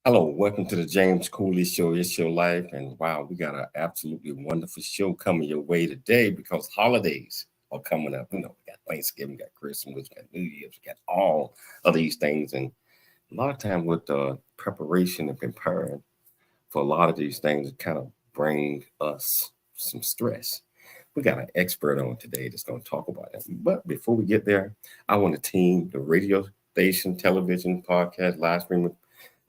Hello, welcome to the James Cooley Show. It's your life, and wow, we got an absolutely wonderful show coming your way today because holidays are coming up. We got Thanksgiving, we got Christmas, we got New Year's, we got all of these things, and a lot of time with preparation and preparing for a lot of these things, it kind of bring us some stress. We got an expert on today that's going to talk about it. But before we get there, I want to team the radio station, television, podcast, live streaming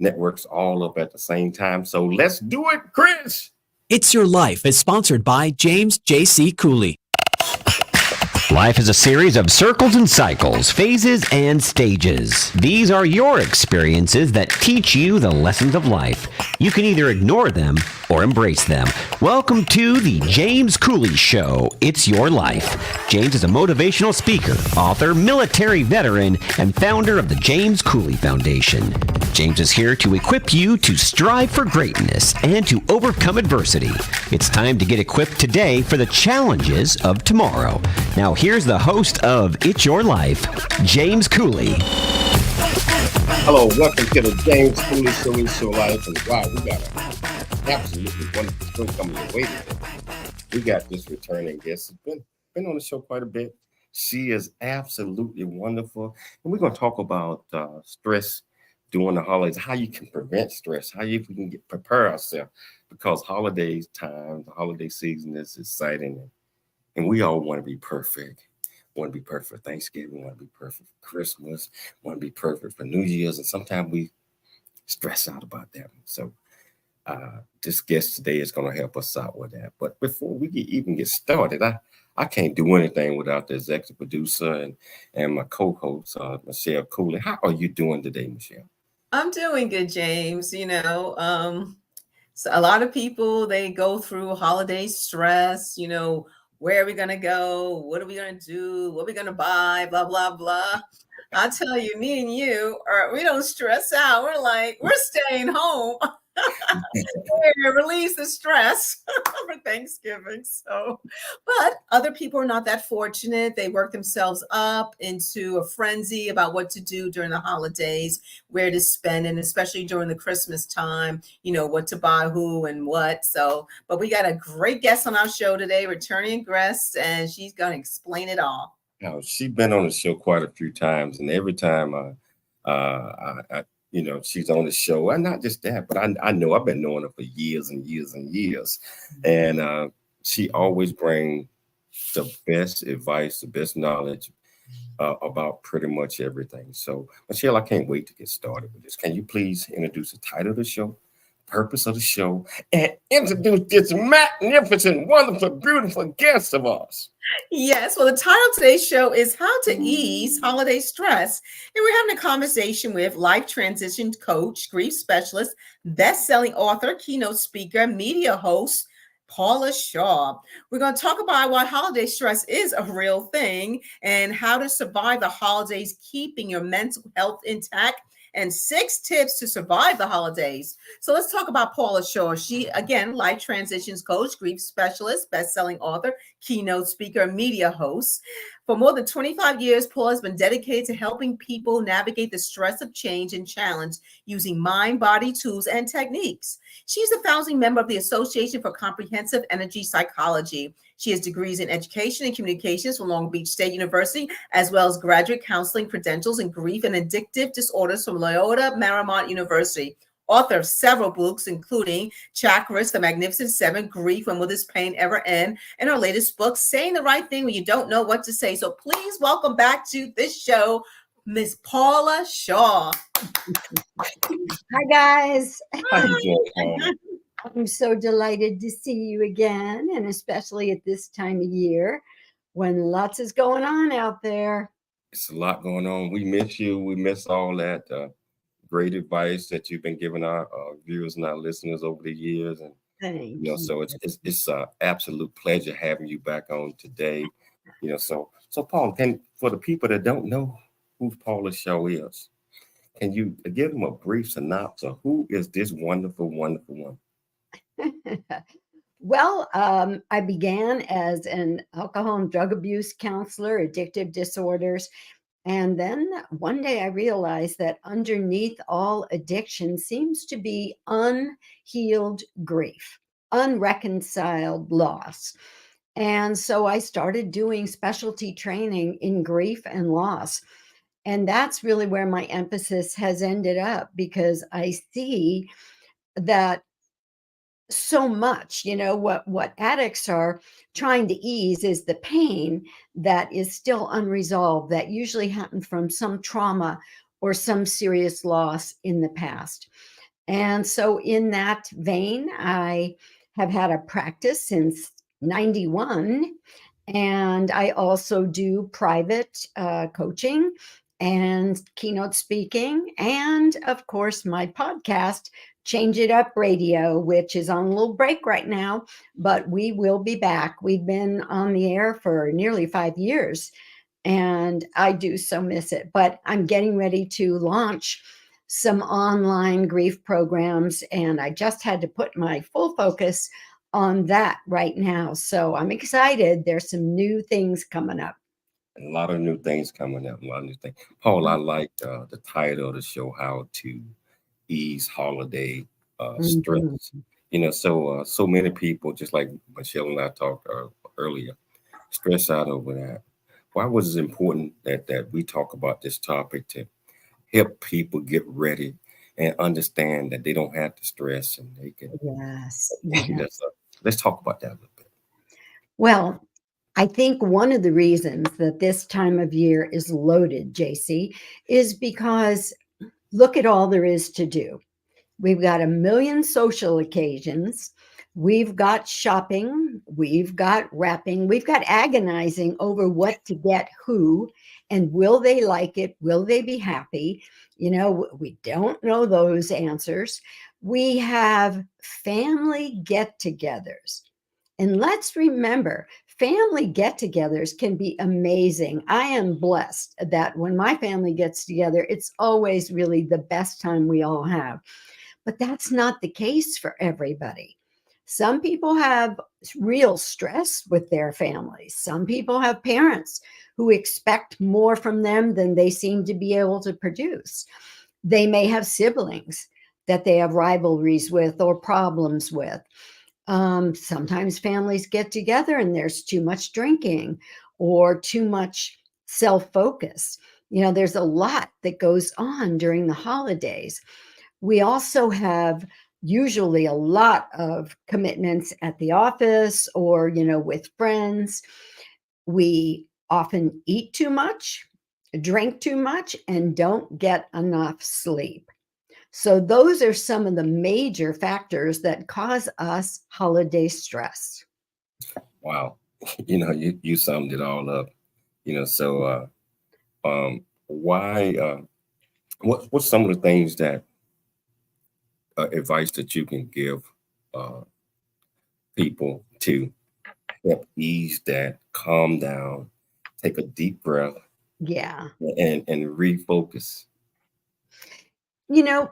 networks all up at the same time. So let's do it, Chris. It's Your Life is sponsored by James J.C. Cooley. Life is a series of circles and cycles, phases and stages. These are your experiences that teach you the lessons of life. You can either ignore them or embrace them. Welcome to the James Cooley Show. It's Your Life. James is a motivational speaker, author, military veteran, and founder of the James Cooley Foundation. James is here to equip you to strive for greatness and to overcome adversity. It's time to get equipped today for the challenges of tomorrow. Now, here's the host of It's Your Life, James Cooley. Hello, welcome to the James Cooley Show. It's Your Life. And wow, we got an absolutely wonderful show coming your way today. We got this returning guest. Been on the show quite a bit. She is absolutely wonderful. And we're going to talk about stress during the holidays, how you can prevent stress, how we can prepare ourselves, because holidays time, the holiday season is exciting, and we all want to be perfect. Want to be perfect for Thanksgiving, want to be perfect for Christmas, want to be perfect for New Year's, and sometimes we stress out about that. So this guest today is going to help us out with that. But before we even get started, I can't do anything without the executive producer and my co-host, Michelle Cooley. How are you doing today, Michelle? I'm doing good, James. So a lot of people, they go through holiday stress, where are we going to go? What are we going to do? What are we going to buy? Blah, blah, blah. I tell you, me and you, we don't stress out. We're staying home. Release the stress for Thanksgiving. But other people are not that fortunate. They work themselves up into a frenzy about what to do during the holidays, where to spend, and especially during the Christmas time, what to buy, who and what. But we got a great guest on our show today, returning guest, and she's going to explain it all. She's been on the show quite a few times, and every time she's on the show. And not just that, but I know I've been knowing her for years and years and years. And she always brings the best advice, the best knowledge about pretty much everything. So, Michelle, I can't wait to get started with this. Can you please introduce the title of the show, purpose of the show, and introduce this magnificent, wonderful, beautiful guest of ours? Yes. Well, the title of today's show is How to Ease Holiday Stress. And we're having a conversation with life transition coach, grief specialist, best-selling author, keynote speaker, media host, Paula Shaw. We're going to talk about why holiday stress is a real thing and how to survive the holidays, keeping your mental health intact, and 6 tips to survive the holidays. So let's talk about Paula Shaw. She, again, life transitions coach, grief specialist, best-selling author, keynote speaker, media host. For more than 25 years, Paula has been dedicated to helping people navigate the stress of change and challenge using mind-body tools and techniques. She's a founding member of the Association for Comprehensive Energy Psychology. She has degrees in education and communications from Long Beach State University, as well as graduate counseling credentials in grief and addictive disorders from Loyola Marymount University. Author of several books, including Chakras, The Magnificent Seven, Grief, When Will This Pain Ever End? And her latest book, Saying the Right Thing When You Don't Know What to Say. So please welcome back to this show, Miss Paula Shaw. Hi, guys. How you doing, Paula? I'm so delighted to see you again, and especially at this time of year when lots is going on out there. It's a lot going on. We miss you. We miss all that great advice that you've been giving our viewers and our listeners over the years. And Thank you. so it's an absolute pleasure having you back on today. So Paul, for the people that don't know who Paula Shaw is, can you give them a brief synopsis of who is this wonderful, wonderful one? Well, I began as an alcohol and drug abuse counselor, addictive disorders, And then one day I realized that underneath all addiction seems to be unhealed grief, unreconciled loss. And so I started doing specialty training in grief and loss. And that's really where my emphasis has ended up, because I see that so much, what addicts are trying to ease is the pain that is still unresolved, that usually happened from some trauma or some serious loss in the past. And so, in that vein, I have had a practice since 91. And I also do private coaching and keynote speaking. And of course, my podcast, Change It Up Radio, which is on a little break right now, but we will be back. We've been on the air for nearly 5 years, and I do so miss it. But I'm getting ready to launch some online grief programs, and I just had to put my full focus on that right now. So I'm excited. There's some new things coming up. A lot of new things coming up. A lot of new things. Paul, I like the title of the show, How to Ease Holiday Stress. Mhm. So many people, just like Michelle and I talked earlier, stress out over that. Why was it important that we talk about this topic to help people get ready and understand that they don't have to stress and they can? Yes. So let's talk about that a little bit. Well, I think one of the reasons that this time of year is loaded, JC, is because look at all there is to do. We've got a million social occasions. We've got shopping. We've got wrapping. We've got agonizing over what to get who, and will they like it? Will they be happy? We don't know those answers. We have family get togethers. And let's remember, family get togethers can be amazing. I am blessed that when my family gets together, it's always really the best time we all have. But that's not the case for everybody. Some people have real stress with their families. Some people have parents who expect more from them than they seem to be able to produce. They may have siblings that they have rivalries with or problems with. Sometimes families get together and there's too much drinking or too much self-focus. There's a lot that goes on during the holidays. We also have usually a lot of commitments at the office or, with friends. We often eat too much, drink too much, and don't get enough sleep. So those are some of the major factors that cause us holiday stress. Wow. You summed it all up. So why what's some of the things that advice that you can give uh, people to help ease that, calm down, take a deep breath, Yeah. and refocus? You know,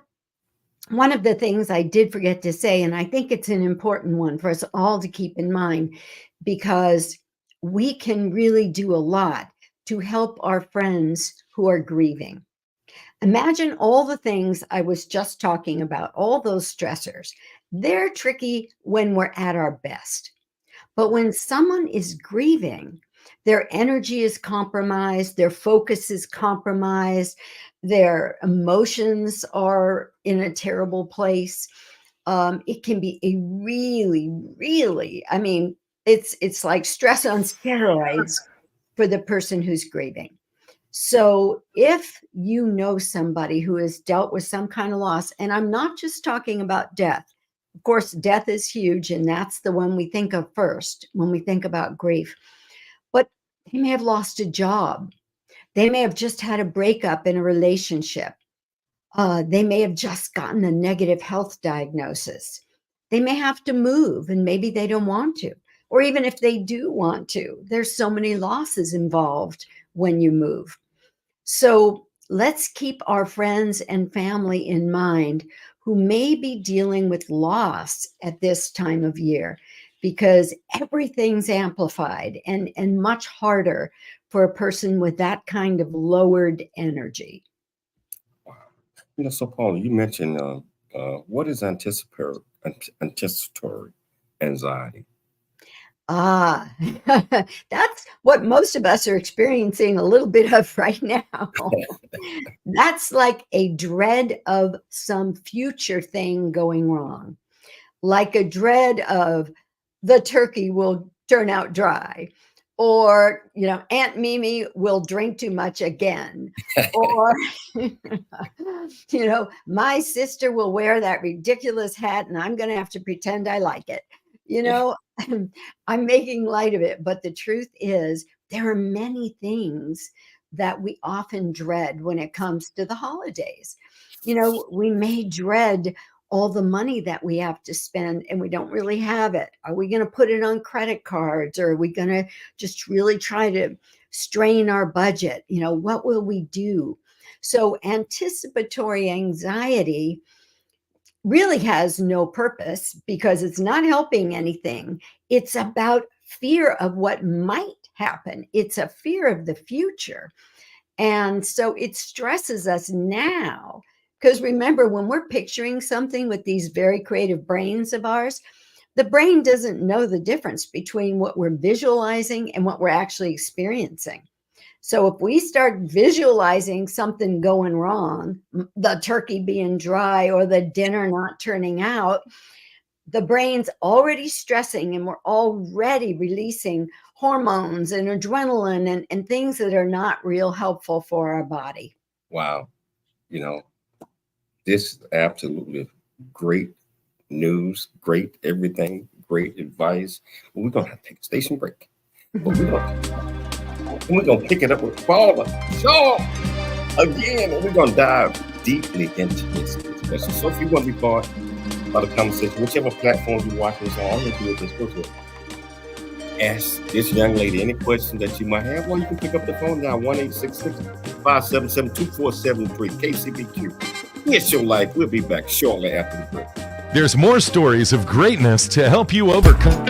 One of the things I did forget to say, and I think it's an important one for us all to keep in mind, because we can really do a lot to help our friends who are grieving. Imagine all the things I was just talking about, all those stressors. They're tricky when we're at our best. But when someone is grieving, their energy is compromised, their focus is compromised, their emotions are in a terrible place. It can be a really, really, it's like stress on steroids for the person who's grieving. So if you know somebody who has dealt with some kind of loss, and I'm not just talking about death. Of course, death is huge, and that's the one we think of first when we think about grief. But they may have lost a job. They may have just had a breakup in a relationship. They may have just gotten a negative health diagnosis. They may have to move, and maybe they don't want to. Or even if they do want to, there's so many losses involved when you move. So let's keep our friends and family in mind who may be dealing with loss at this time of year, because everything's amplified and much harder for a person with that kind of lowered energy. So Paula, you mentioned what is anticipatory anxiety? That's what most of us are experiencing a little bit of right now. That's like a dread of some future thing going wrong, like a dread of the turkey will turn out dry, or, Aunt Mimi will drink too much again, or, my sister will wear that ridiculous hat and I'm going to have to pretend I like it. I'm making light of it, but the truth is there are many things that we often dread when it comes to the holidays. We may dread all the money that we have to spend and we don't really have it. Are we going to put it on credit cards, or are we going to just really try to strain our budget? What will we do? So anticipatory anxiety really has no purpose because it's not helping anything. It's about fear of what might happen. It's a fear of the future. And so it stresses us now. Because remember, when we're picturing something with these very creative brains of ours, the brain doesn't know the difference between what we're visualizing and what we're actually experiencing. So if we start visualizing something going wrong, the turkey being dry or the dinner not turning out, the brain's already stressing and we're already releasing hormones and adrenaline and things that are not real helpful for our body. Wow. This is absolutely great news, great everything, great advice. But we're going to have to take a station break. But we're going to pick it up with Paula Shaw again. And we're going to dive deeply into this discussion. So if you want to be part of the conversation, whichever platform you're watching this on, all you do is just go to it. Ask this young lady any questions that you might have, or you can pick up the phone now, 1-866-577-2473, KCBQ. It's your life. We'll be back shortly after the break. There's more stories of greatness to help you overcome.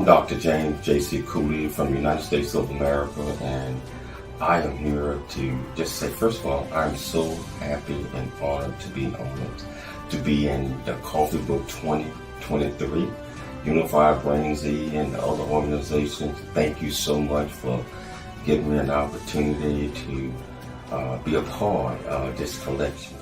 Dr. James J.C. Cooley from the United States of America, and I am here to just say, first of all, I'm so happy and honored to be honored to be in the Coffee Book 2023, Unified Brain Z, and the other organizations. Thank you so much for giving me an opportunity to be a part of this collection.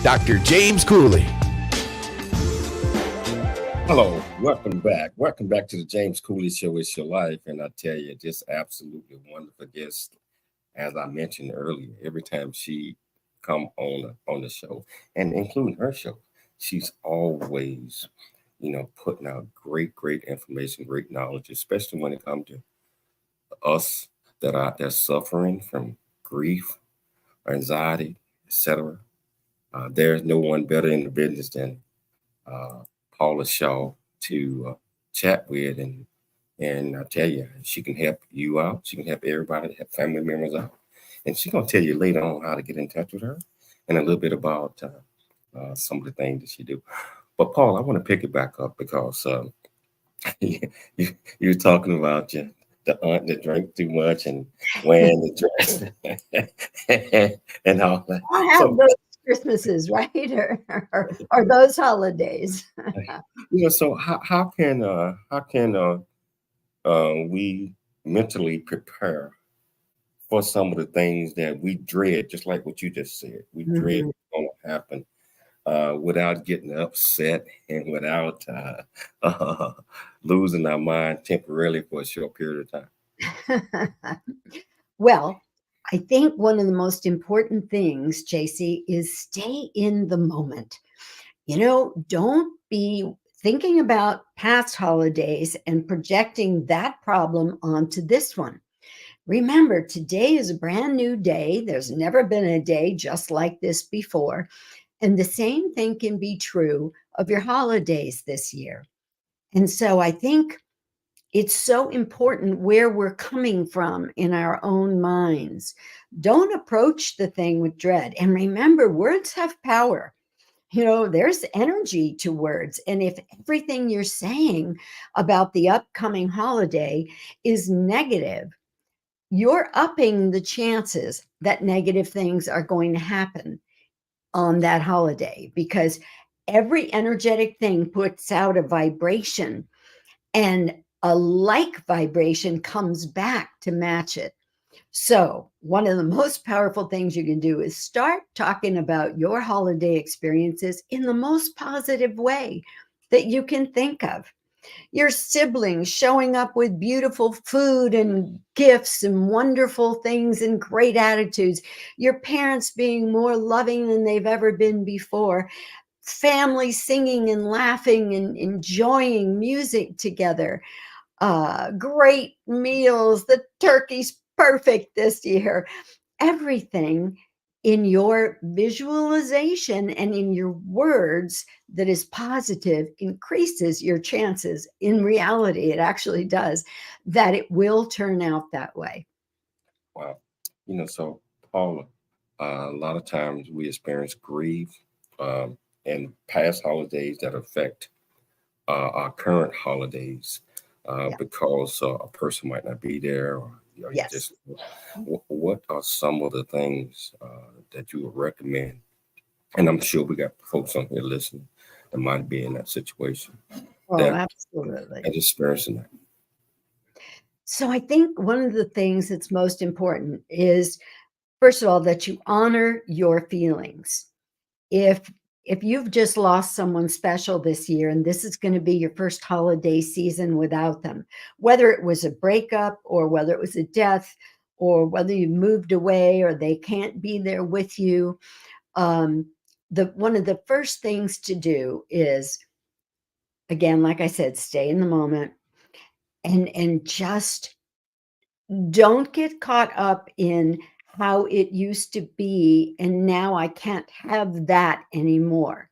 Dr. James Cooley. Hello, welcome back. Welcome back to the James Cooley Show. It's your life. And I tell you, just absolutely wonderful guest. As I mentioned earlier, every time she come on the show, and including her show, she's always, putting out great information, great knowledge, especially when it comes to us that are out there suffering from grief, anxiety, etc. There's no one better in the business than Paula Shaw to chat with, and I tell you, she can help you out. She can help everybody, help family members out, and she's gonna tell you later on how to get in touch with her and a little bit about some of the things that she do. But Paul, I want to pick it back up because you're talking about the aunt that drank too much and wearing the dress and all that. I have those Christmases, right? or those holidays. So how can we mentally prepare for some of the things that we dread, just like what you just said? We dread what's going to happen without getting upset and without losing our mind temporarily for a short period of time. Well, I think one of the most important things, JC, is stay in the moment. Don't be thinking about past holidays and projecting that problem onto this one. Remember, today is a brand new day. There's never been a day just like this before. And the same thing can be true of your holidays this year. And so I think it's so important where we're coming from in our own minds. Don't approach the thing with dread. And remember, words have power. There's energy to words. And if everything you're saying about the upcoming holiday is negative, you're upping the chances that negative things are going to happen on that holiday, because every energetic thing puts out a vibration, and a like vibration comes back to match it. So one of the most powerful things you can do is start talking about your holiday experiences in the most positive way that you can think of. Your siblings showing up with beautiful food and gifts and wonderful things and great attitudes. Your parents being more loving than they've ever been before. Family singing and laughing and enjoying music together. Great meals. The turkey's perfect this year. Everything in your visualization and in your words that is positive increases your chances. In reality, it actually does, that it will turn out that way. Wow. So Paula, a lot of times we experience grief and past holidays that affect our current holidays because a person might not be there, or Yes. what are some of the things that you would recommend? And I'm sure we got folks on here listening that might be in that situation. Oh, absolutely. And experiencing that. So I think one of the things that's most important is, first of all, that you honor your feelings. If you've just lost someone special this year, and this is going to be your first holiday season without them, whether it was a breakup or whether it was a death or whether you moved away or they can't be there with you, one of the first things to do is, again, like I said, stay in the moment and just don't get caught up in how it used to be and now I can't have that anymore.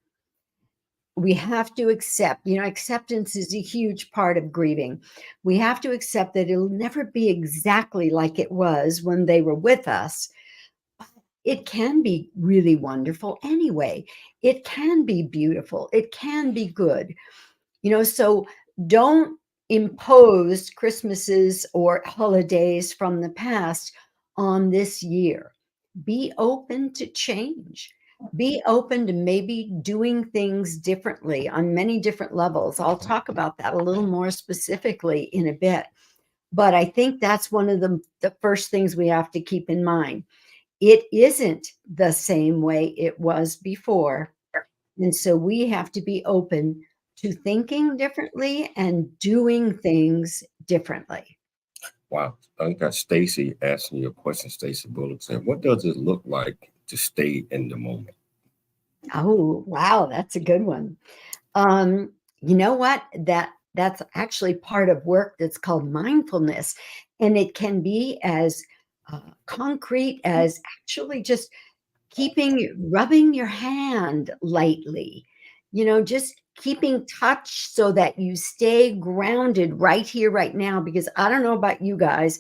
We have to accept, acceptance is a huge part of grieving. We have to accept that it'll never be exactly like it was when they were with us. It can be really wonderful anyway. It can be beautiful. It can be good. So don't impose Christmases or holidays from the past on this year. Be open to change. Be open to maybe doing things differently on many different levels. I'll talk about that a little more specifically in a bit. But I think that's one of the first things we have to keep in mind. It isn't the same way it was before. And so we have to be open to thinking differently and doing things differently. Wow. I got Stacy asking you a question. Stacy Bullock said, what does it look like to stay in the moment? Oh, wow, that's a good one. You know what? That's actually part of work that's called mindfulness, and it can be as concrete as actually just rubbing your hand lightly, just keeping touch so that you stay grounded right here, right now. Because I don't know about you guys,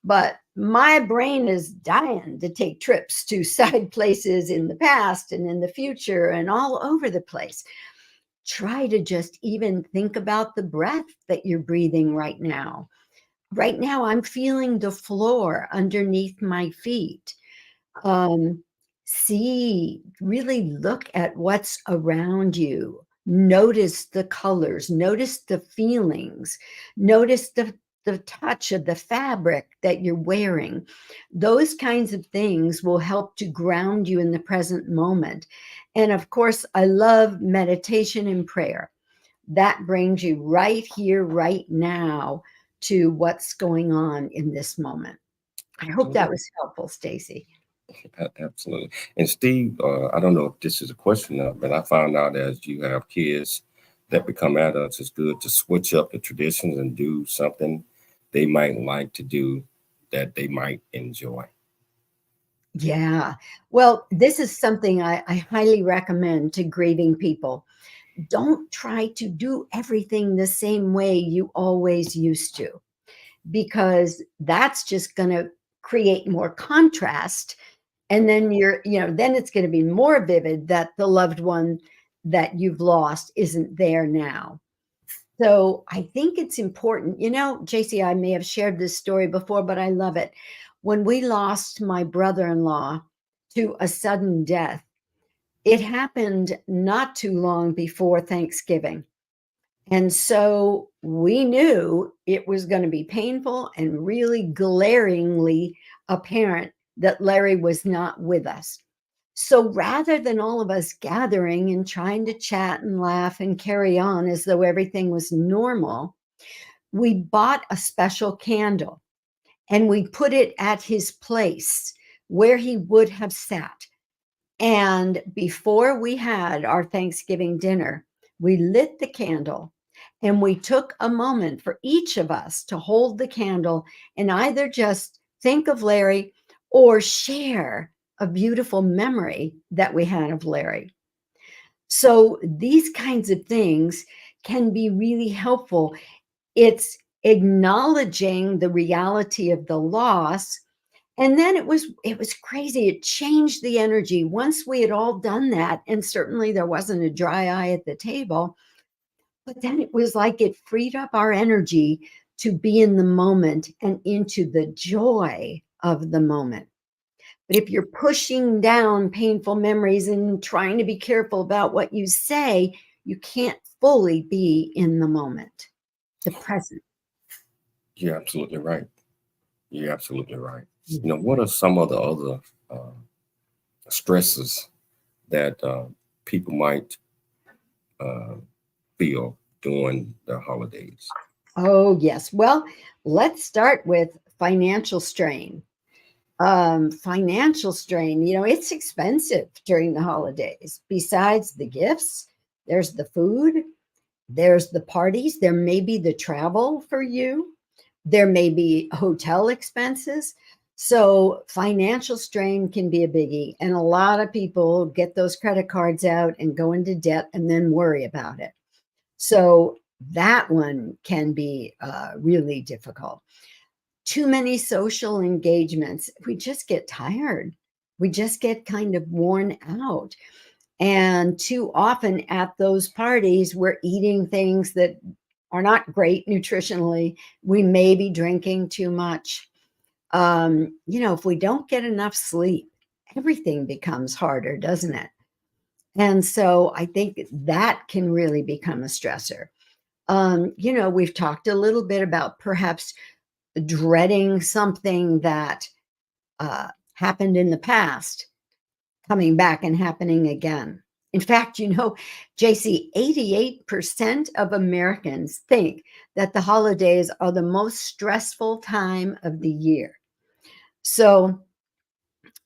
but my brain is dying to take trips to side places in the past and in the future and all over the place. Try to just even think about the breath that you're breathing right now. Right now, I'm feeling the floor underneath my feet. Um, really look at what's around you. Notice the colors, notice the feelings, notice the touch of the fabric that you're wearing. Those kinds of things will help to ground you in the present moment. And of course, I love meditation and prayer. That brings you right here, right now to what's going on in this moment. I hope that was helpful, Stacy. Absolutely. And Steve, I don't know if this is a question, but I found out as you have kids that become adults, it's good to switch up the traditions and do something they might like to do that they might enjoy. Yeah. Well, this is something I highly recommend to grieving people. Don't try to do everything the same way you always used to, because that's just going to create more contrast. And then then it's going to be more vivid that the loved one that you've lost isn't there now. So I think it's important, JC, I may have shared this story before, but I love it. When we lost my brother-in-law to a sudden death, it happened not too long before Thanksgiving. And so we knew it was going to be painful and really glaringly apparent that Larry was not with us. So rather than all of us gathering and trying to chat and laugh and carry on as though everything was normal, we bought a special candle and we put it at his place where he would have sat. And before we had our Thanksgiving dinner, we lit the candle and we took a moment for each of us to hold the candle and either just think of Larry or share a beautiful memory that we had of Larry. So these kinds of things can be really helpful. It's acknowledging the reality of the loss. And then it was crazy. It changed the energy once we had all done that. And certainly there wasn't a dry eye at the table. But then it was like it freed up our energy to be in the moment and into the joy of the moment. But if you're pushing down painful memories and trying to be careful about what you say, you can't fully be in the moment, the present. You're absolutely right. You're absolutely right. What are some of the other stresses that people might feel during the holidays? Oh, yes. Well, let's start with financial strain. Financial strain, it's expensive during the holidays. Besides the gifts, there's the food, there's the parties, there may be the travel for you, there may be hotel expenses. So financial strain can be a biggie. And a lot of people get those credit cards out and go into debt and then worry about it. So that one can be really difficult. Too many social engagements. We just get tired. We just get kind of worn out. And too often at those parties, we're eating things that are not great nutritionally. We may be drinking too much. If we don't get enough sleep everything becomes harder, doesn't it? And so I think that can really become a stressor. We've talked a little bit about perhaps dreading something that happened in the past coming back and happening again. In fact, JC, 88% of Americans think that the holidays are the most stressful time of the year. So,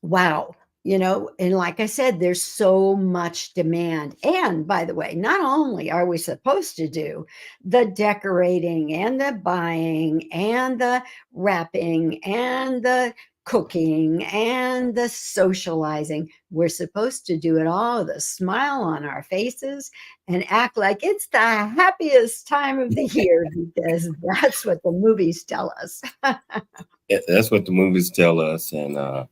wow. And like I said, there's so much demand. And by the way, not only are we supposed to do the decorating and the buying and the wrapping and the cooking and the socializing, we're supposed to do it all with a smile on our faces and act like it's the happiest time of the year, because that's what the movies tell us. That's what the movies tell us. And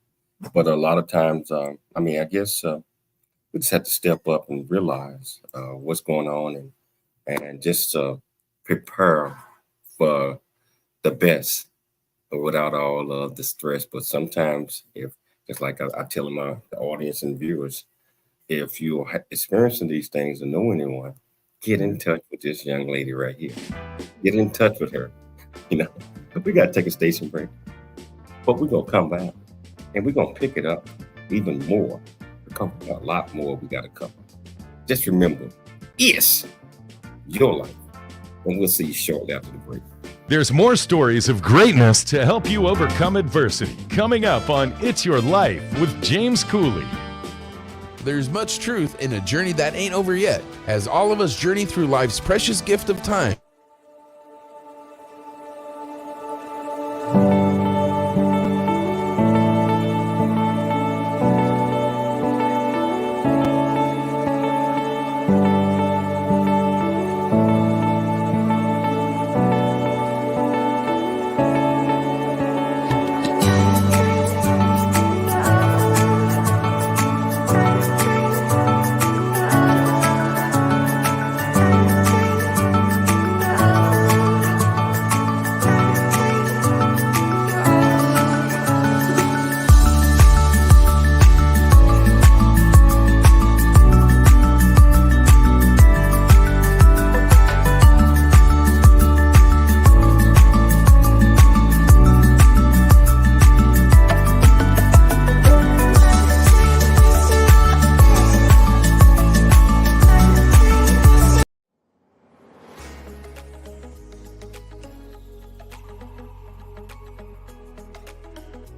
but a lot of times, I guess we just have to step up and realize what's going on and just prepare for the best without all of the stress. But sometimes, if just like I tell the audience and viewers, if you're experiencing these things and know anyone, get in touch with this young lady right here. Get in touch with her. We got to take a station break, but we're going to come back. And we're going to pick it up even more. A lot more we got to cover. Just remember, it's your life. And we'll see you shortly after the break. There's more stories of greatness to help you overcome adversity coming up on It's Your Life with James Cooley. There's much truth in a journey that ain't over yet, as all of us journey through life's precious gift of time.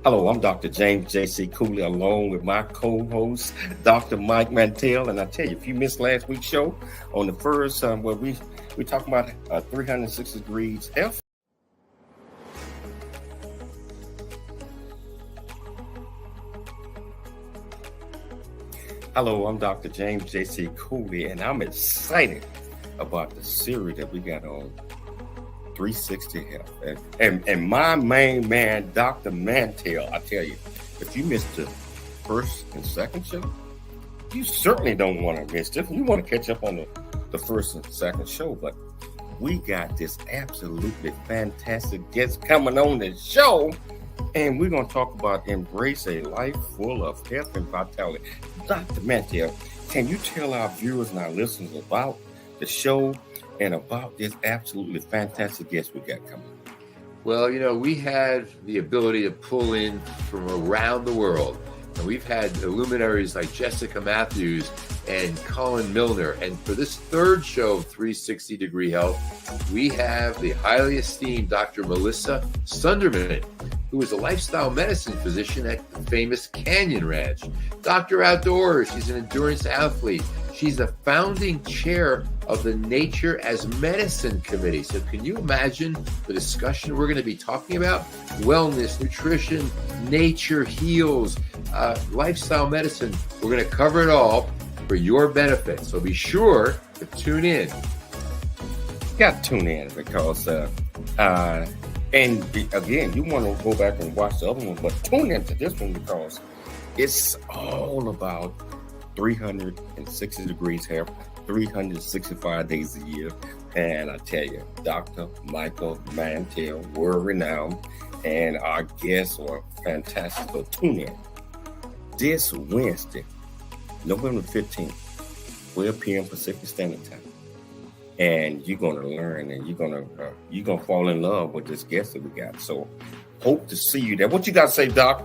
Hello, I'm Dr. James J.C. Cooley, along with my co-host, Dr. Mike Mantell. And I tell you, if you missed last week's show on the first, where we talked about 360 degrees F. Hello, I'm Dr. James J.C. Cooley, and I'm excited about the series that we got on 360 Health. And my main man, Dr. Mantell, I tell you, if you missed the first and second show, you certainly don't want to miss this. You want to catch up on the first and second show, but we got this absolutely fantastic guest coming on the show, and we're going to talk about embrace a life full of health and vitality. Dr. Mantell, can you tell our viewers and our listeners about the show and about this absolutely fantastic guest we got coming? Well, we had the ability to pull in from around the world. And we've had luminaries like Jessica Matthews and Colin Milner. And for this third show of 360 Degree Health, we have the highly esteemed Dr. Melissa Sunderman, who is a lifestyle medicine physician at the famous Canyon Ranch. Dr. Outdoors, she's an endurance athlete. She's the founding chair of the Nature as Medicine Committee. So can you imagine the discussion we're going to be talking about? Wellness, nutrition, nature heals, lifestyle medicine. We're going to cover it all for your benefit. So be sure to tune in. You got to tune in because, and again, you want to go back and watch the other one, but tune into this one because it's all about 360 degrees health, 365 days a year. And I tell you, Dr. Michael Mantell, world renowned, and our guests are fantastic. So tune in. this Wednesday, November 15th, 12 p.m. Pacific Standard Time. And you're going to learn, and you're gonna fall in love with this guest that we got. So hope to see you there. What you got to say, Doc?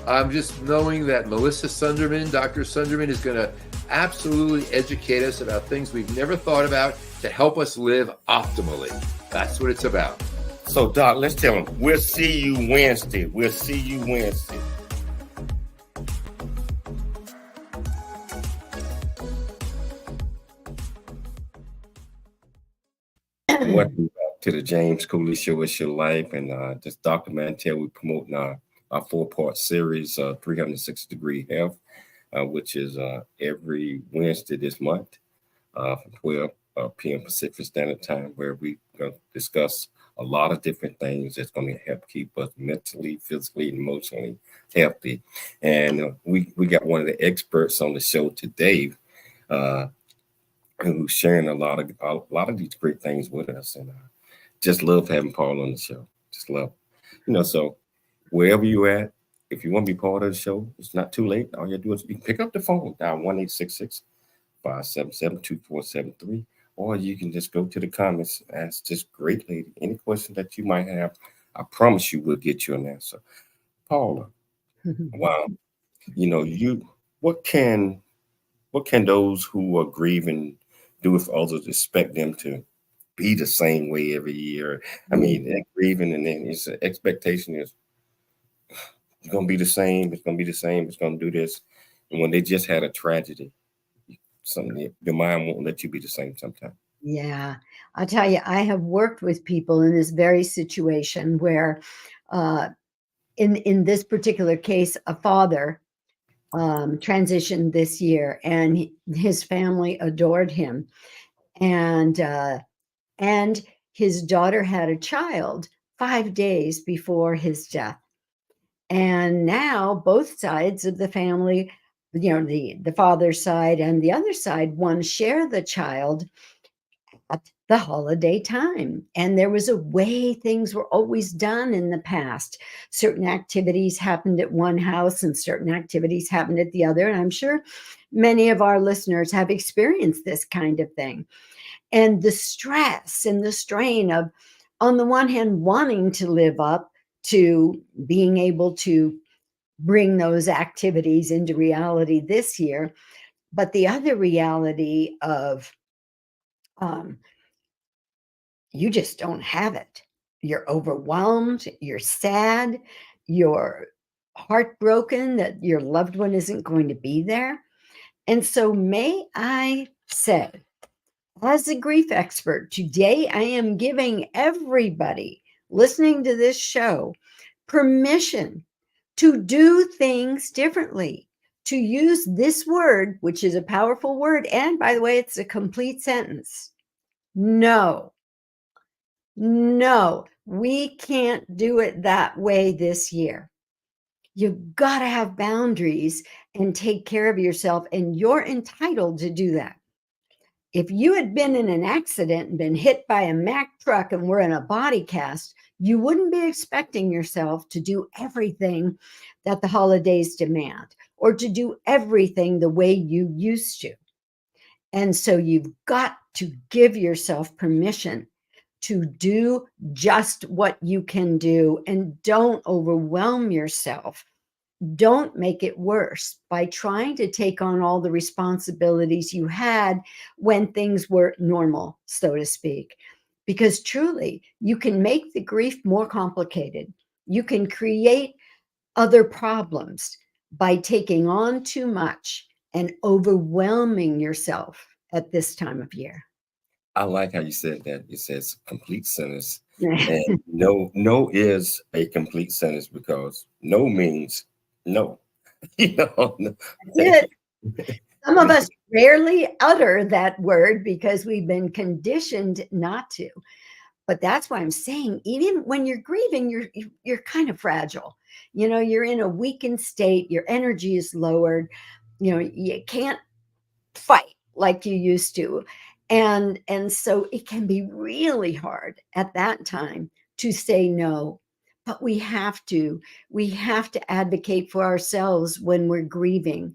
I'm just knowing that Melissa Sunderman, Dr. Sunderman, is going to absolutely educate us about things we've never thought about to help us live optimally. That's what it's about. So, Doc, let's tell them, we'll see you Wednesday. We'll see you Wednesday. Welcome back to the James Cooley Show. It's your life. And this Dr. Mantel, we promoting our 4-part series, 360-degree health, which is every Wednesday this month from 12 p.m. Pacific Standard Time, where we discuss a lot of different things that's going to help keep us mentally, physically, and emotionally healthy. And we got one of the experts on the show today, who's sharing a lot of these great things with us, and just love having Paul on the show. Just love, so wherever you're at, if you want to be part of the show, it's not too late. All you have to do is you can pick up the phone, dial 1-866-577-2473, or you can just go to the comments, ask this great lady any question that you might have. I promise you we'll get you an answer. Paula, wow, what can those who are grieving do if others expect them to be the same way every year? I mean, they're grieving, and then it's the expectation is it's going to be the same. It's going to be the same. It's going to do this. And when they just had a tragedy, your mind won't let you be the same sometimes. Yeah, I'll tell you, I have worked with people in this very situation where, in this particular case, a father transitioned this year, and his family adored him, and his daughter had a child 5 days before his death, and now both sides of the family, the father's side and the other side, one share the child at the holiday time. And there was a way things were always done in the past. Certain activities happened at one house and certain activities happened at the other. And I'm sure many of our listeners have experienced this kind of thing. And the stress and the strain of, on the one hand, wanting to live up to being able to bring those activities into reality this year, but the other reality of, you just don't have it. You're overwhelmed, you're sad, you're heartbroken that your loved one isn't going to be there. And so, may I say, as a grief expert, today I am giving everybody listening to this show permission to do things differently, to use this word, which is a powerful word. And by the way, it's a complete sentence. No, we can't do it that way this year. You've got to have boundaries and take care of yourself, and you're entitled to do that. If you had been in an accident and been hit by a Mack truck and were in a body cast, you wouldn't be expecting yourself to do everything that the holidays demand or to do everything the way you used to. And so you've got to give yourself permission to do just what you can do, and don't overwhelm yourself. Don't make it worse by trying to take on all the responsibilities you had when things were normal, so to speak. Because truly, you can make the grief more complicated. You can create other problems by taking on too much and overwhelming yourself at this time of year. I like how you said that. It says complete sentence. And no is a complete sentence, because no means no. That's it. Some of us rarely utter that word because we've been conditioned not to. But that's why I'm saying, even when you're grieving, you're kind of fragile. You're in a weakened state. Your energy is lowered. You can't fight like you used to. And so it can be really hard at that time to say no. but we have to advocate for ourselves when we're grieving,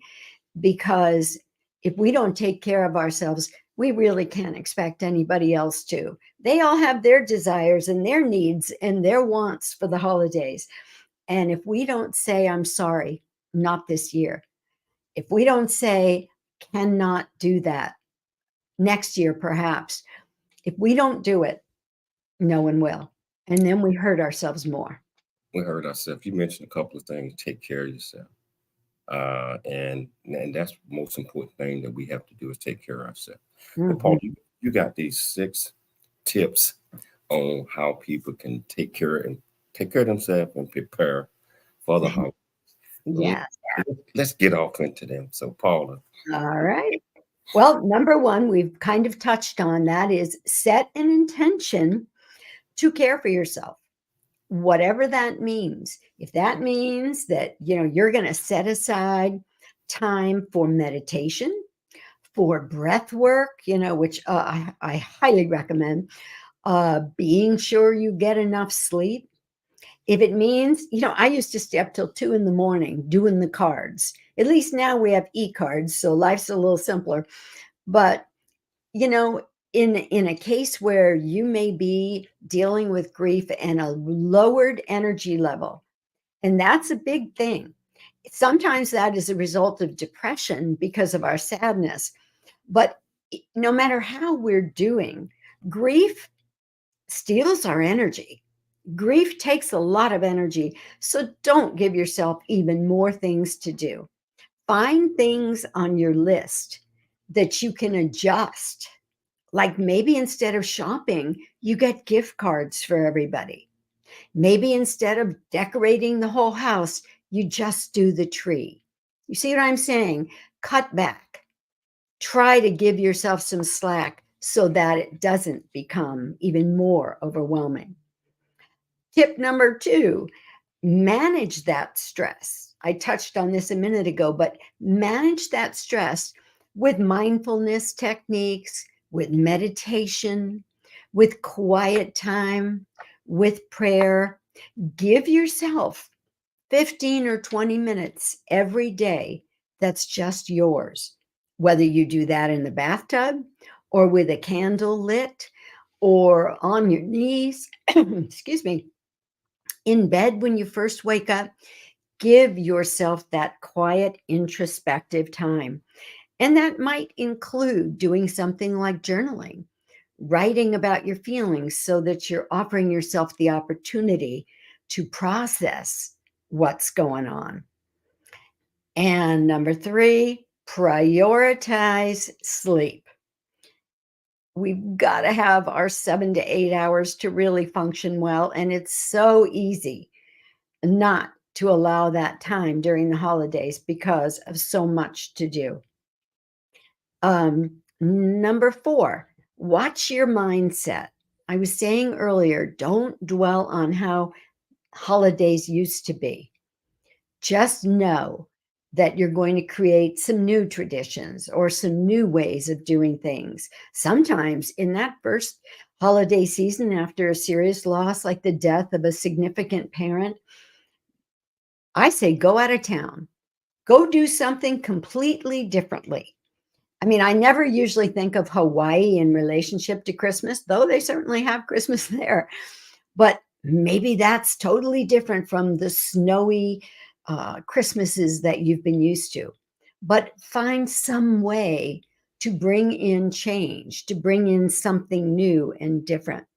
because if we don't take care of ourselves, we really can't expect anybody else to. They all have their desires and their needs and their wants for the holidays. And if we don't say, I'm sorry, not this year, if we don't say, cannot do that next year, perhaps, if we don't do it, no one will. And then we hurt ourselves more. We hurt ourselves. You mentioned a couple of things. Take care of yourself. And that's the most important thing that we have to do is take care of ourselves. And Paul, you got these 6 tips on how people can take care of themselves and prepare for the holidays. Yes. Let's get off into them. So, Paula. All right. Well, number 1, we've kind of touched on that, is set an intention to care for yourself. Whatever that means. If that means that, you're going to set aside time for meditation, for breath work, which I highly recommend, being sure you get enough sleep. If it means, I used to stay up till 2 a.m. doing the cards. At least now we have e-cards, so life's a little simpler. But, in a case where you may be dealing with grief and a lowered energy level, and that's a big thing. Sometimes that is a result of depression because of our sadness. But no matter how we're doing, grief steals our energy. Grief takes a lot of energy. So don't give yourself even more things to do. Find things on your list that you can adjust. Like maybe instead of shopping, you get gift cards for everybody. Maybe instead of decorating the whole house, you just do the tree. You see what I'm saying? Cut back. Try to give yourself some slack so that it doesn't become even more overwhelming. Tip number 2, manage that stress. I touched on this a minute ago, but manage that stress with mindfulness techniques, with meditation, with quiet time, with prayer. Give yourself 15 or 20 minutes every day that's just yours, whether you do that in the bathtub or with a candle lit or on your knees, excuse me, in bed when you first wake up. Give yourself that quiet, introspective time. And that might include doing something like journaling, writing about your feelings so that you're offering yourself the opportunity to process what's going on. And number 3, prioritize sleep. We've got to have our 7 to 8 hours to really function well. And it's so easy not to allow that time during the holidays because of so much to do. Number 4, watch your mindset. I was saying earlier, don't dwell on how holidays used to be. Just know that you're going to create some new traditions or some new ways of doing things. Sometimes in that first holiday season, after a serious loss like the death of a significant parent, I say go out of town. Go do something completely differently. I mean, I never usually think of Hawaii in relationship to Christmas, though they certainly have Christmas there. But maybe that's totally different from the snowy Christmases that you've been used to. But find some way to bring in change, to bring in something new and different.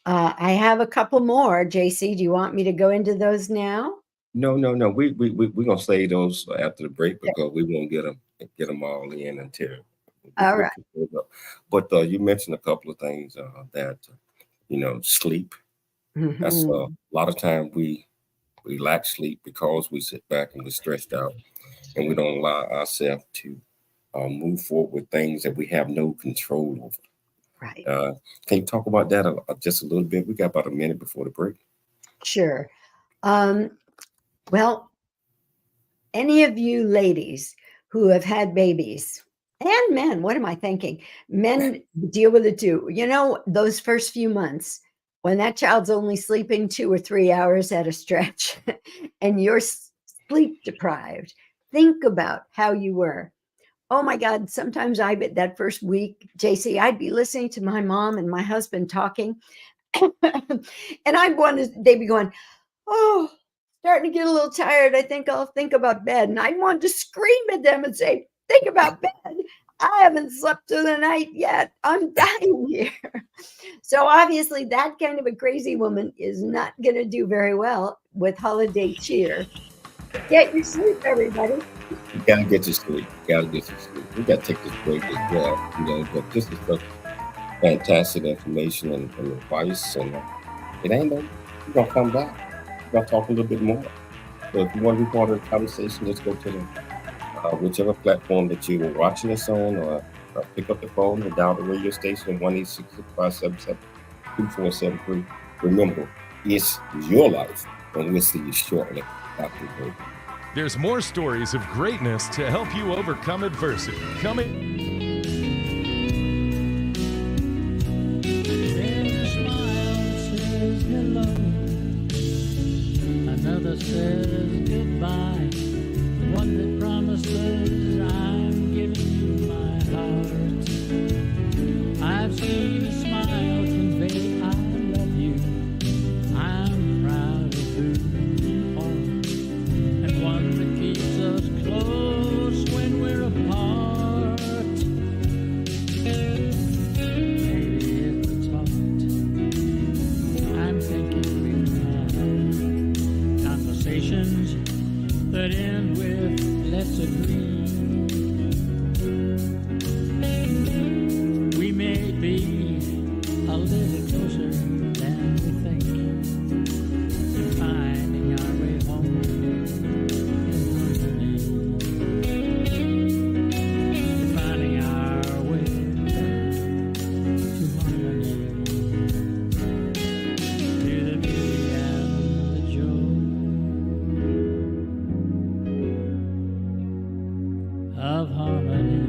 I have a couple more. JC, do you want me to go into those now? No. We're gonna save those after the break because we won't get them all in until. All right. But you mentioned a couple of things that sleep. That's a lot of time we lack sleep because we sit back and we're stressed out and we don't allow ourselves to move forward with things that we have no control over. Right. Can you talk about that just a little bit? We got about a minute before the break. Sure. Well, any of you ladies who have had babies, and men, what am I thinking? Men deal with it too. Those first few months when that child's only sleeping 2 or 3 hours at a stretch and you're sleep deprived, think about how you were. Oh my God, sometimes that first week, JC, I'd be listening to my mom and my husband talking. And they'd be going, oh, starting to get a little tired. I think I'll think about bed. And I'd want to scream at them and say, think about bed. I haven't slept through the night yet. I'm dying here. So obviously that kind of a crazy woman is not going to do very well with holiday cheer. Get your sleep, everybody. You gotta get your sleep. We gotta take this break as well, but this is such fantastic information and advice, and it ain't no, we're gonna come back. We're gonna talk a little bit more. So if you want to be part of the conversation, let's go to the whichever platform that you were watching us on, or pick up the phone and dial the radio station 1-866-577-2473. Remember, it's your life, and we'll see you shortly after the break. There's more stories of greatness to help you overcome adversity. Coming. Another says goodbye. One that promises I'm giving you my heart. I've seen a smile convey I love you. I'm proud of who you are, and one that keeps us close when we're apart. Maybe if we talked, I'm thinking we'd have conversations that end with let's agree. We may be a little closer than we think to finding our way home in harmony. To finding our way to harmony. To the beauty and the joy of harmony.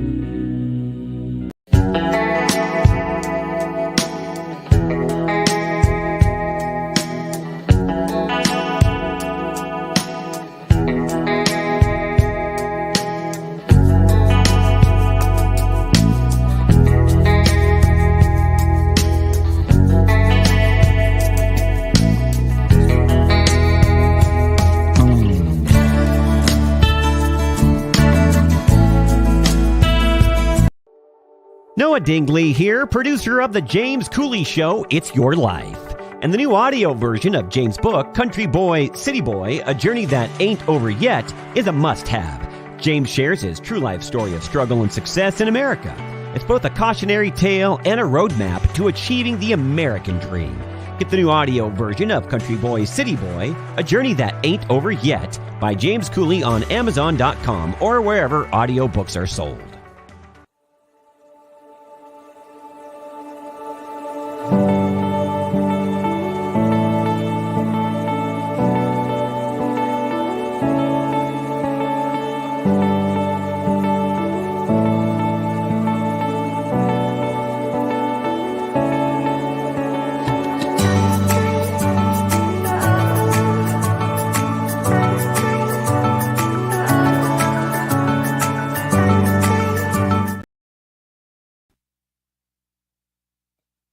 Noah Dingley here, producer of The James Cooley Show, It's Your Life. And the new audio version of James' book, Country Boy, City Boy, A Journey That Ain't Over Yet, is a must-have. James shares his true life story of struggle and success in America. It's both a cautionary tale and a roadmap to achieving the American dream. Get the new audio version of Country Boy, City Boy, A Journey That Ain't Over Yet by James Cooley on Amazon.com or wherever audiobooks are sold.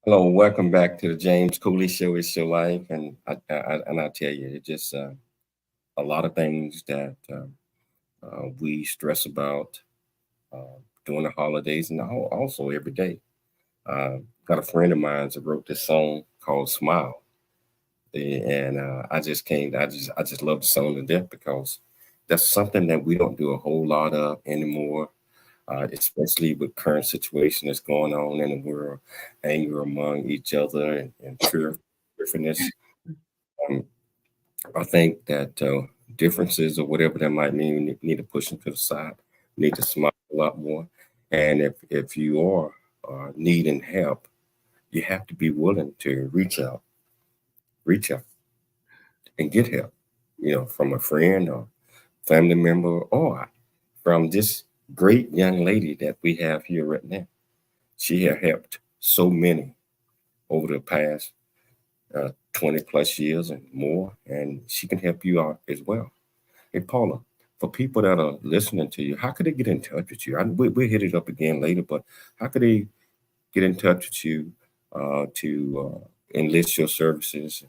Hello, welcome back to the James Cooley Show. It's your life, and I tell you, it's just a lot of things that we stress about during the holidays, and also every day. Got a friend of mine that wrote this song called "Smile," and I just love the song to death because that's something that we don't do a whole lot of anymore. Especially with current situation that's going on in the world, anger among each other and fearfulness. I think that differences or whatever that might mean, we need to push them to the side. We need to smile a lot more. And if you are needing help, you have to be willing to reach out and get help, from a friend or family member or from this great young lady that we have here right now. She has helped so many over the past 20 plus years and more, and she can help you out as well. Hey, Paula, for people that are listening to you, how could they get in touch with you? We'll hit it up again later, but how could they get in touch with you to enlist your services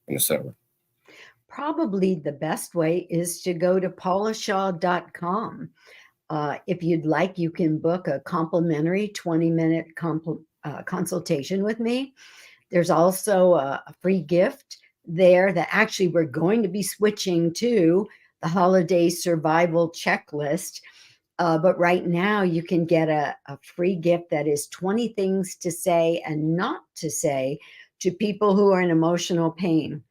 and etc.? Probably the best way is to go to paulashaw.com. If you'd like, you can book a complimentary 20-minute consultation with me. There's also a free gift there that actually we're going to be switching to the holiday survival checklist. But right now you can get a free gift that is 20 things to say and not to say to people who are in emotional pain,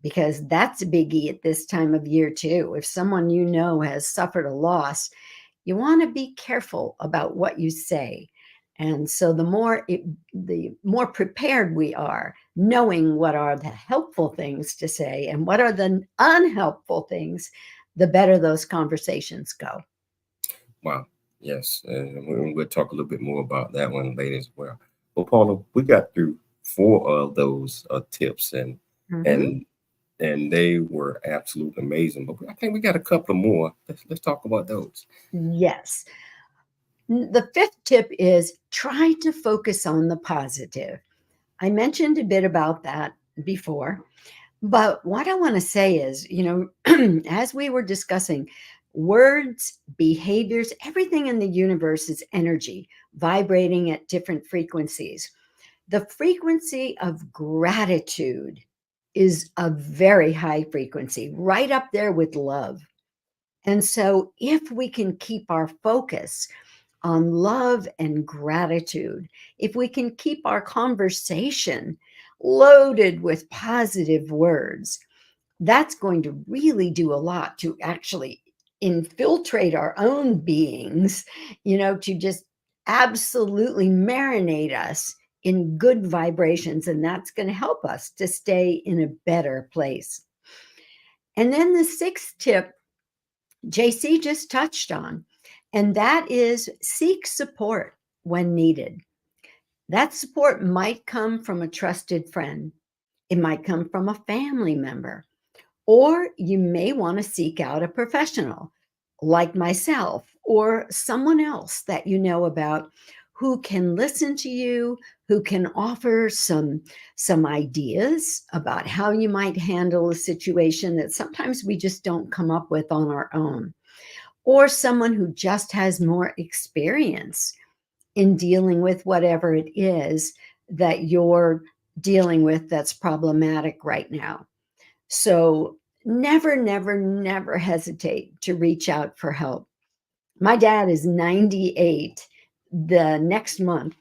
because that's a biggie at this time of year too. If someone you know has suffered a loss, you want to be careful about what you say. And so the more prepared we are, knowing what are the helpful things to say and what are the unhelpful things, the better those conversations go. Wow. Yes. And we'll talk a little bit more about that one later as well. Well, Paula, we got through 4 of those tips, and Mhm. and they were absolutely amazing. But I think we got a couple of more. Let's talk about those. Yes. The 5th tip is try to focus on the positive. I mentioned a bit about that before, but what I want to say is, as we were discussing, words, behaviors, everything in the universe is energy vibrating at different frequencies. The frequency of gratitude is a very high frequency, right up there with love. And so, if we can keep our focus on love and gratitude, if we can keep our conversation loaded with positive words, that's going to really do a lot to actually infiltrate our own beings, to just absolutely marinate us in good vibrations. And that's going to help us to stay in a better place. And then the 6th tip, JC just touched on, and that is seek support when needed. That support might come from a trusted friend, it might come from a family member, or you may want to seek out a professional like myself or someone else that you know about who can listen to you, who can offer some ideas about how you might handle a situation that sometimes we just don't come up with on our own, or someone who just has more experience in dealing with whatever it is that you're dealing with that's problematic right now. So never, never, never hesitate to reach out for help. My dad is 98 the next month,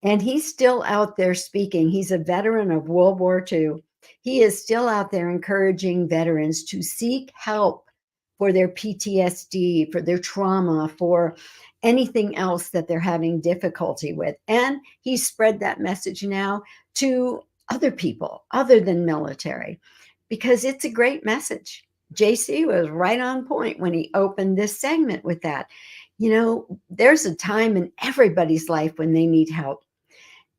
and he's still out there speaking. He's a veteran of World War II. He is still out there encouraging veterans to seek help for their PTSD, for their trauma, for anything else that they're having difficulty with. And he spread that message now to other people other than military, because it's a great message. JC was right on point when he opened this segment with that. There's a time in everybody's life when they need help,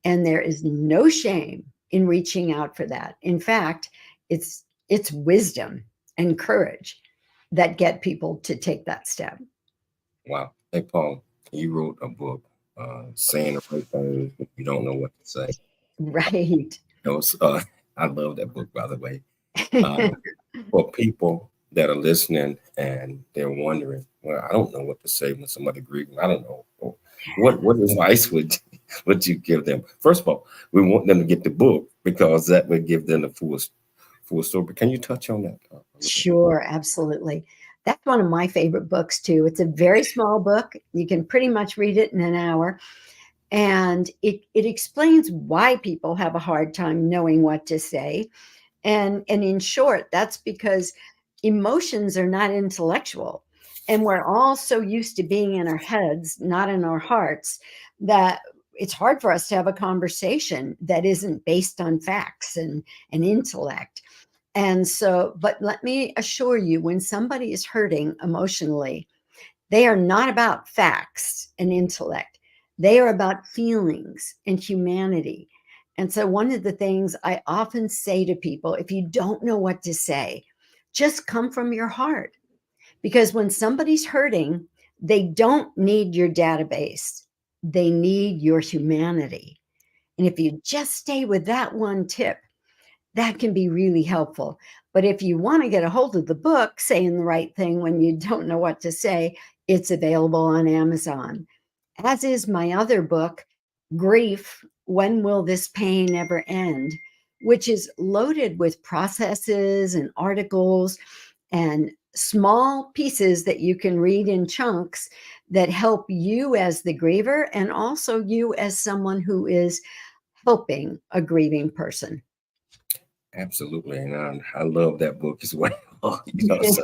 and there is no shame in reaching out for that. In fact, it's wisdom and courage that get people to take that step. Wow. Hey, Paul, you wrote a book saying the right things when you don't know what to say. Right. I love that book, by the way. For people that are listening and they're wondering, well, I don't know what to say when somebody agrees. I don't know. What advice would you give them? First of all, we want them to get the book because that would give them the full story. Can you touch on that? Sure, absolutely. That's one of my favorite books too. It's a very small book. You can pretty much read it in an hour. And it explains why people have a hard time knowing what to say. And in short, that's because emotions are not intellectual. And we're all so used to being in our heads, not in our hearts, that it's hard for us to have a conversation that isn't based on facts and intellect. And so, but let me assure you, when somebody is hurting emotionally, they are not about facts and intellect. They are about feelings and humanity. And so one of the things I often say to people, if you don't know what to say, just come from your heart. Because when somebody's hurting, they don't need your database. They need your humanity. And if you just stay with that one tip, that can be really helpful. But if you want to get a hold of the book, Saying the Right Thing When You Don't Know What to Say, it's available on Amazon. As is my other book, Grief, When Will This Pain Ever End? Which is loaded with processes and articles and small pieces that you can read in chunks that help you as the griever and also you as someone who is helping a grieving person. Absolutely, and I love that book as well. So,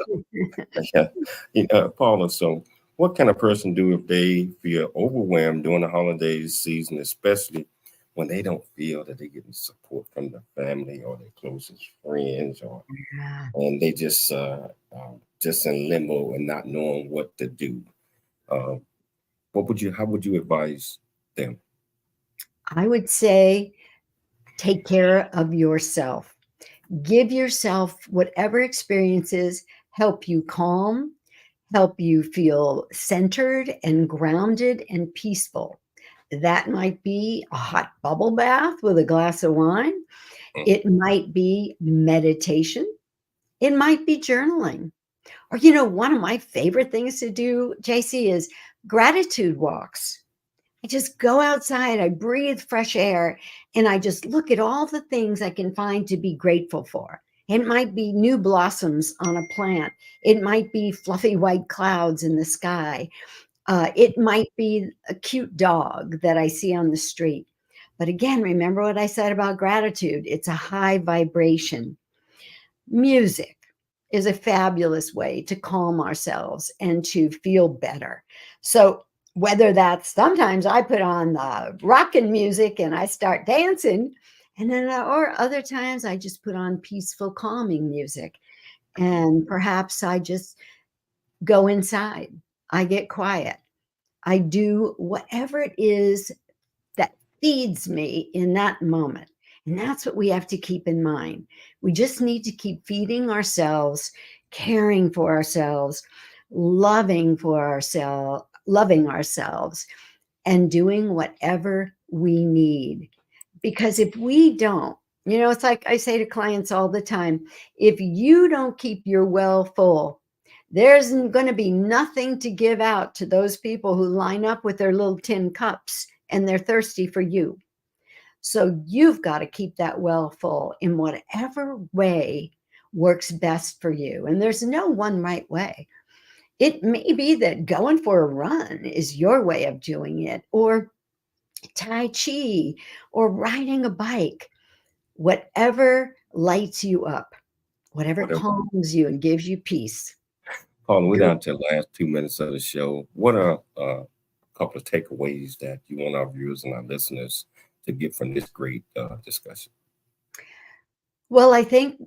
yeah, Paula. So, what can a person do if they feel overwhelmed during the holidays season, especially when they don't feel that they're getting support from the family or their closest friends, and they just in limbo and not knowing what to do? How would you advise them? I would say take care of yourself. Give yourself whatever experiences help you calm, help you feel centered and grounded and peaceful. That might be a hot bubble bath with a glass of wine. It might be meditation. It might be journaling. Or, one of my favorite things to do, JC, is gratitude walks. I just go outside, I breathe fresh air, and I just look at all the things I can find to be grateful for. It might be new blossoms on a plant. It might be fluffy white clouds in the sky. It might be a cute dog that I see on the street. But again, remember what I said about gratitude. It's a high vibration. Music is a fabulous way to calm ourselves and to feel better. So whether that's sometimes I put on the rockin' music and I start dancing, and then or other times I just put on peaceful, calming music, and perhaps I just go inside. I get quiet. I do whatever it is that feeds me in that moment. And that's what we have to keep in mind. We just need to keep feeding ourselves, caring for ourselves, loving ourselves, and doing whatever we need. Because if we don't, it's like I say to clients all the time, if you don't keep your well full, there's going to be nothing to give out to those people who line up with their little tin cups and they're thirsty for you. So you've got to keep that well full in whatever way works best for you. And there's no one right way. It may be that going for a run is your way of doing it, or Tai Chi, or riding a bike, whatever lights you up, whatever calms you and gives you peace. Paula, we're down to the last 2 minutes of the show. What are a couple of takeaways that you want our viewers and our listeners to get from this great discussion? Well, I think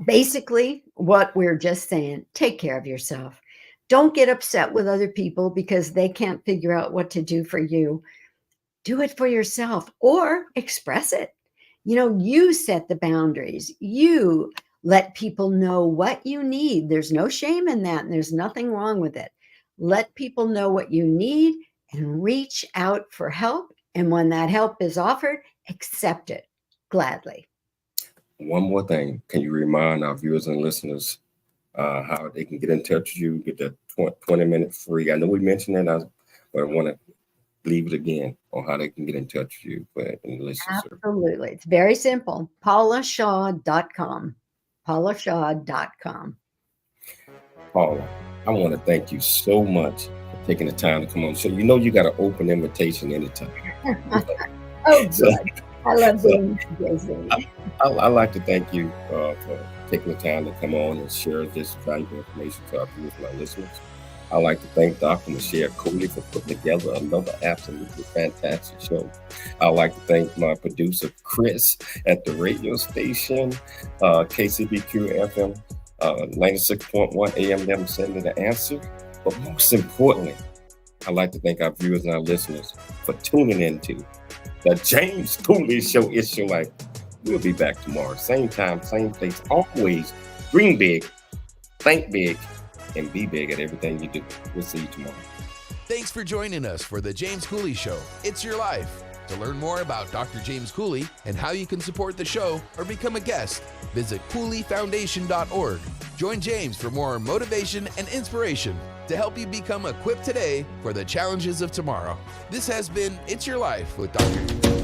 basically what we're just saying, take care of yourself. Don't get upset with other people because they can't figure out what to do for you. Do it for yourself or express it. You set the boundaries. You let people know what you need. There's no shame in that, and there's nothing wrong with it. Let people know what you need and reach out for help. And when that help is offered, accept it gladly. One more thing. Can you remind our viewers and listeners how they can get in touch with you, get that 20-minute free? I know we mentioned that, but I want to leave it again on how they can get in touch with you. Absolutely. It's very simple. PaulaShaw.com. PaulaShaw.com. Paula, I want to thank you so much for taking the time to come on. So you got an open invitation anytime. Oh, good. I love being busy. I'd like to thank you for taking the time to come on and share this valuable information to our viewers and our listeners. I'd like to thank Dr. Michelle Cooley for putting together another absolutely fantastic show. I'd like to thank my producer, Chris, at the radio station, KCBQ FM, 96.1 AM, them sending the answer. But most importantly, I'd like to thank our viewers and our listeners for tuning into The James Cooley Show. It's your life. We'll be back tomorrow. Same time, same place. Always dream big, think big, and be big at everything you do. We'll see you tomorrow. Thanks for joining us for the James Cooley Show. It's your life. To learn more about Dr. James Cooley and how you can support the show or become a guest, visit CooleyFoundation.org. Join James for more motivation and inspiration to help you become equipped today for the challenges of tomorrow. This has been It's Your Life with Dr.